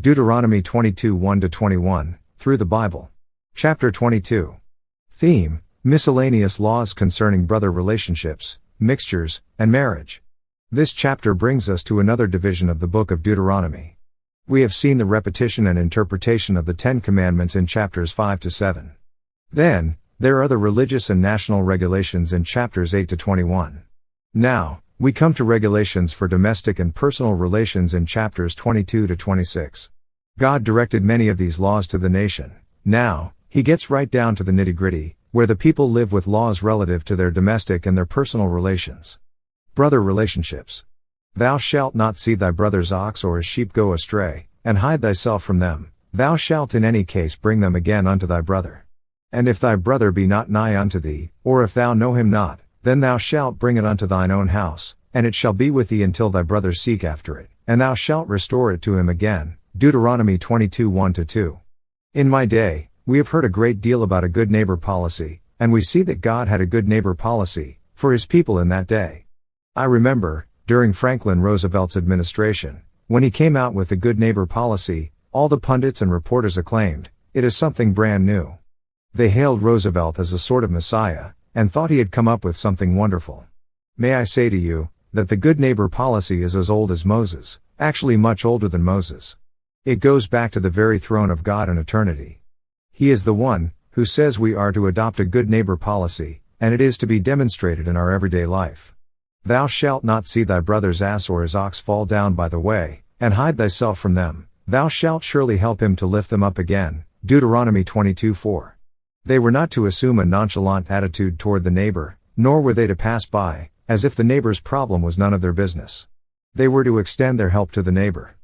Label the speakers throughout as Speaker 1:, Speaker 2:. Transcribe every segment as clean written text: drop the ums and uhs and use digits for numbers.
Speaker 1: Deuteronomy 22 1-21, through the Bible. Chapter 22. Theme: Miscellaneous laws concerning brother relationships, mixtures, and marriage. This chapter brings us to another division of the book of Deuteronomy. We have seen the repetition and interpretation of the Ten Commandments in chapters 5-7. Then, there are the religious and national regulations in chapters 8-21. Now, we come to regulations for domestic and personal relations in chapters 22-26. God directed many of these laws to the nation. Now, He gets right down to the nitty-gritty, where the people live with laws relative to their domestic and their personal relations. Brother relationships. Thou shalt not see thy brother's ox or his sheep go astray, and hide thyself from them. Thou shalt in any case bring them again unto thy brother. And if thy brother be not nigh unto thee, or if thou know him not, then thou shalt bring it unto thine own house, and it shall be with thee until thy brother seek after it, and thou shalt restore it to him again. Deuteronomy 22 1-2. In my day, we have heard a great deal about a good neighbor policy, and we see that God had a good neighbor policy for His people in that day. I remember, during Franklin Roosevelt's administration, when he came out with the good neighbor policy, all the pundits and reporters acclaimed it as something brand new. They hailed Roosevelt as a sort of messiah, and thought he had come up with something wonderful. May I say to you, that the good neighbor policy is as old as Moses, actually much older than Moses. It goes back to the very throne of God in eternity. He is the one who says we are to adopt a good neighbor policy, and it is to be demonstrated in our everyday life. Thou shalt not see thy brother's ass or his ox fall down by the way, and hide thyself from them. Thou shalt surely help him to lift them up again. Deuteronomy 22:4. They were not to assume a nonchalant attitude toward the neighbor, nor were they to pass by, as if the neighbor's problem was none of their business. They were to extend their help to the neighbor.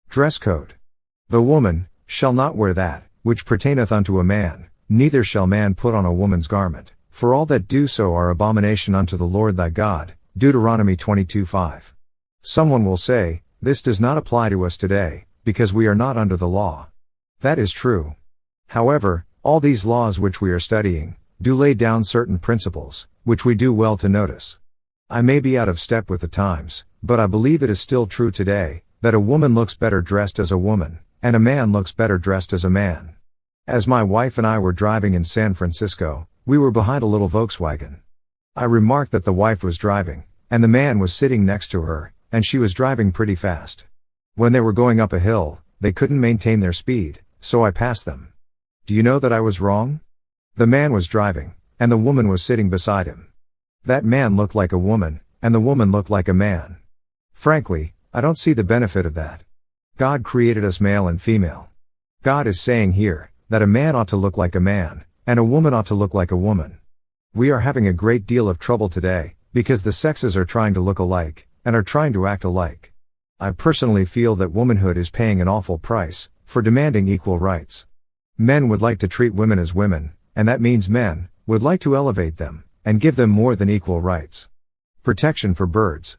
Speaker 1: Dress code. The woman shall not wear that which pertaineth unto a man, neither shall man put on a woman's garment, for all that do so are abomination unto the Lord thy God. Deuteronomy 22:5. Someone will say, this does not apply to us today, because we are not under the law. That is true. However, all these laws which we are studying do lay down certain principles, which we do well to notice. I may be out of step with the times, but I believe it is still true today, that a woman looks better dressed as a woman, and a man looks better dressed as a man. As my wife and I were driving in San Francisco, we were behind a little Volkswagen. I remarked that the wife was driving, and the man was sitting next to her, and she was driving pretty fast. When they were going up a hill, they couldn't maintain their speed, so I passed them. Do you know that I was wrong? The man was driving, and the woman was sitting beside him. That man looked like a woman, and the woman looked like a man. Frankly, I don't see the benefit of that. God created us male and female. God is saying here, that a man ought to look like a man, and a woman ought to look like a woman. We are having a great deal of trouble today, because the sexes are trying to look alike, and are trying to act alike. I personally feel that womanhood is paying an awful price, for demanding equal rights. Men would like to treat women as women, and that means men would like to elevate them, and give them more than equal rights. Protection for birds.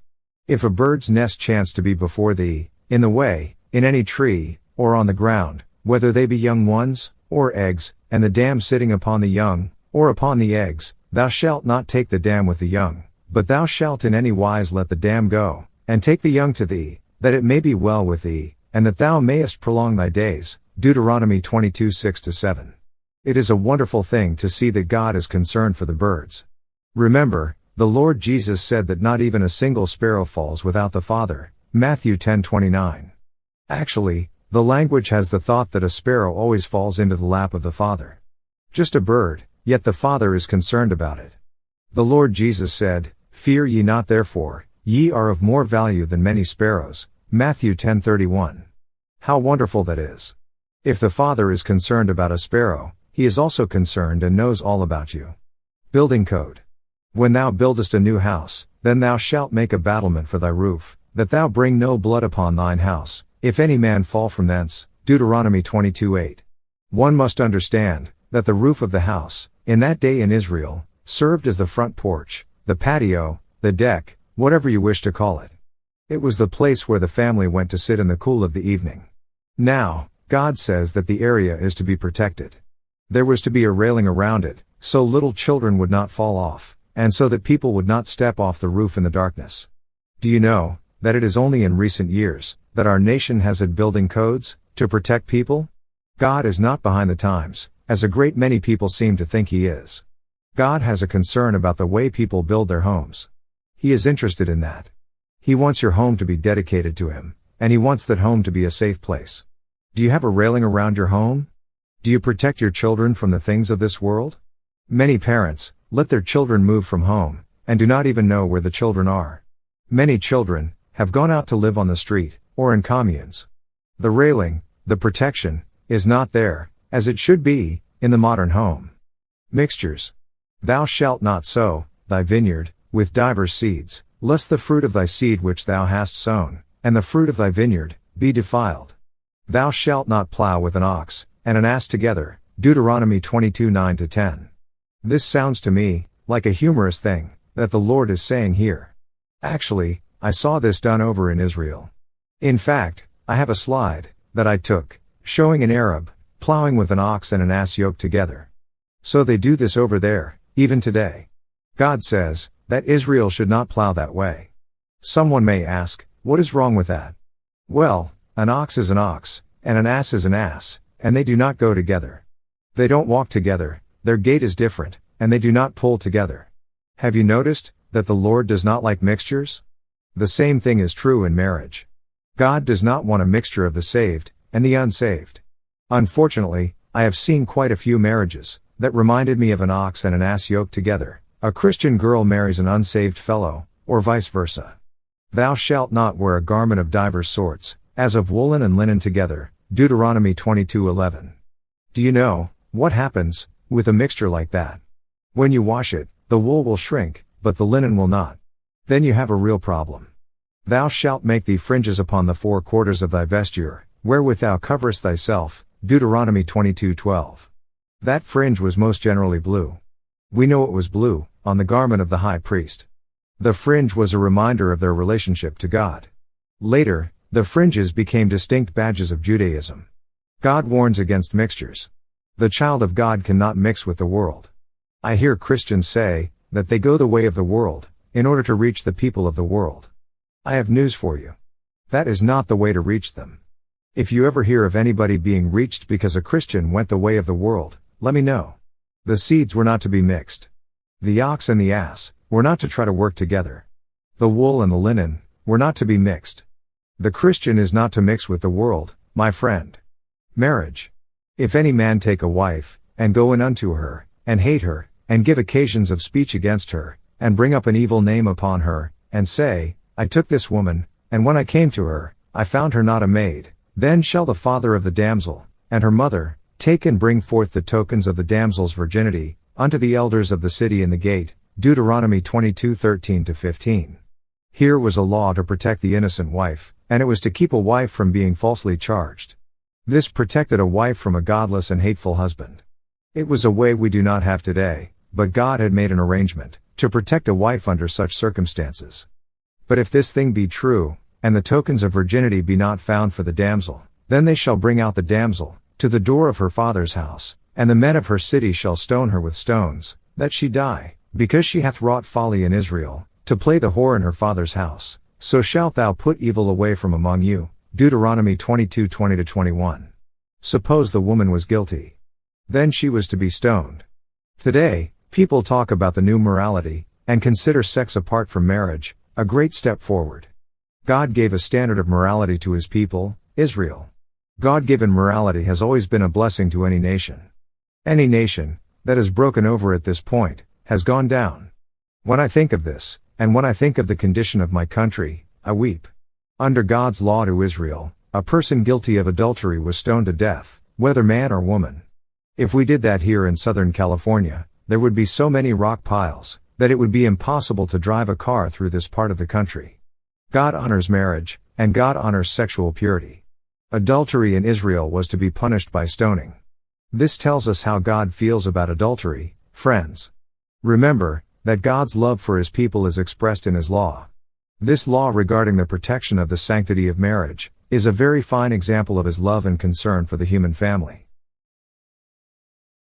Speaker 1: If a bird's nest chance to be before thee, in the way, in any tree, or on the ground, whether they be young ones, or eggs, and the dam sitting upon the young, or upon the eggs, thou shalt not take the dam with the young, but thou shalt in any wise let the dam go, and take the young to thee, that it may be well with thee, and that thou mayest prolong thy days. Deuteronomy 22 6-7. It is a wonderful thing to see that God is concerned for the birds. Remember, the Lord Jesus said that not even a single sparrow falls without the Father, Matthew 10:29. Actually, the language has the thought that a sparrow always falls into the lap of the Father. Just a bird, yet the Father is concerned about it. The Lord Jesus said, fear ye not therefore, ye are of more value than many sparrows, Matthew 10:31. How wonderful that is. If the Father is concerned about a sparrow, He is also concerned and knows all about you. Building code. When thou buildest a new house, then thou shalt make a battlement for thy roof, that thou bring no blood upon thine house, if any man fall from thence. Deuteronomy 22:8. One must understand, that the roof of the house, in that day in Israel, served as the front porch, the patio, the deck, whatever you wish to call it. It was the place where the family went to sit in the cool of the evening. Now, God says that the area is to be protected. There was to be a railing around it, so little children would not fall off, and so that people would not step off the roof in the darkness. Do you know, that it is only in recent years, that our nation has had building codes? To protect people? God is not behind the times, as a great many people seem to think He is. God has a concern about the way people build their homes. He is interested in that. He wants your home to be dedicated to Him, and He wants that home to be a safe place. Do you have a railing around your home? Do you protect your children from the things of this world? Many parents let their children move from home, and do not even know where the children are. Many children have gone out to live on the street, or in communes. The railing, the protection, is not there, as it should be, in the modern home. Mixtures. Thou shalt not sow thy vineyard with divers seeds, lest the fruit of thy seed which thou hast sown, and the fruit of thy vineyard, be defiled. Thou shalt not plow with an ox and an ass together. Deuteronomy 22:9-10. This sounds to me like a humorous thing that the Lord is saying here. Actually, I saw this done over in Israel. In fact, I have a slide that I took showing an Arab plowing with an ox and an ass yoked together. So they do this over there, even today. God says that Israel should not plow that way. Someone may ask, what is wrong with that? Well, an ox is an ox, and an ass is an ass, and they do not go together. They don't walk together, their gait is different, and they do not pull together. Have you noticed that the Lord does not like mixtures? The same thing is true in marriage. God does not want a mixture of the saved and the unsaved. Unfortunately, I have seen quite a few marriages that reminded me of an ox and an ass yoked together. A Christian girl marries an unsaved fellow, or vice versa. Thou shalt not wear a garment of divers sorts, as of woolen and linen together. Deuteronomy 22:11. Do you know what happens with a mixture like that? When you wash it, the wool will shrink, but the linen will not. Then you have a real problem. Thou shalt make thee fringes upon the four quarters of thy vesture, wherewith thou coverest thyself. Deuteronomy 22:12. That fringe was most generally blue. We know it was blue on the garment of the high priest. The fringe was a reminder of their relationship to God. Later, the fringes became distinct badges of Judaism. God warns against mixtures. The child of God cannot mix with the world. I hear Christians say that they go the way of the world in order to reach the people of the world. I have news for you. That is not the way to reach them. If you ever hear of anybody being reached because a Christian went the way of the world, let me know. The seeds were not to be mixed. The ox and the ass were not to try to work together. The wool and the linen were not to be mixed. The Christian is not to mix with the world, my friend. Marriage. If any man take a wife, and go in unto her, and hate her, and give occasions of speech against her, and bring up an evil name upon her, and say, I took this woman, and when I came to her, I found her not a maid, then shall the father of the damsel, and her mother, take and bring forth the tokens of the damsel's virginity, unto the elders of the city in the gate. Deuteronomy 22:13-15. Here was a law to protect the innocent wife, and it was to keep a wife from being falsely charged. This protected a wife from a godless and hateful husband. It was a way we do not have today, but God had made an arrangement to protect a wife under such circumstances. But if this thing be true, and the tokens of virginity be not found for the damsel, then they shall bring out the damsel to the door of her father's house, and the men of her city shall stone her with stones, that she die, because she hath wrought folly in Israel, to play the whore in her father's house. So shalt thou put evil away from among you. Deuteronomy 22:20-21. Suppose the woman was guilty. Then she was to be stoned. Today, people talk about the new morality, and consider sex apart from marriage a great step forward. God gave a standard of morality to His people, Israel. God-given morality has always been a blessing to any nation. Any nation that has broken over at this point has gone down. When I think of this, and when I think of the condition of my country, I weep. Under God's law to Israel, a person guilty of adultery was stoned to death, whether man or woman. If we did that here in Southern California, there would be so many rock piles that it would be impossible to drive a car through this part of the country. God honors marriage, and God honors sexual purity. Adultery in Israel was to be punished by stoning. This tells us how God feels about adultery, friends. Remember that God's love for His people is expressed in His law. This law regarding the protection of the sanctity of marriage is a very fine example of His love and concern for the human family.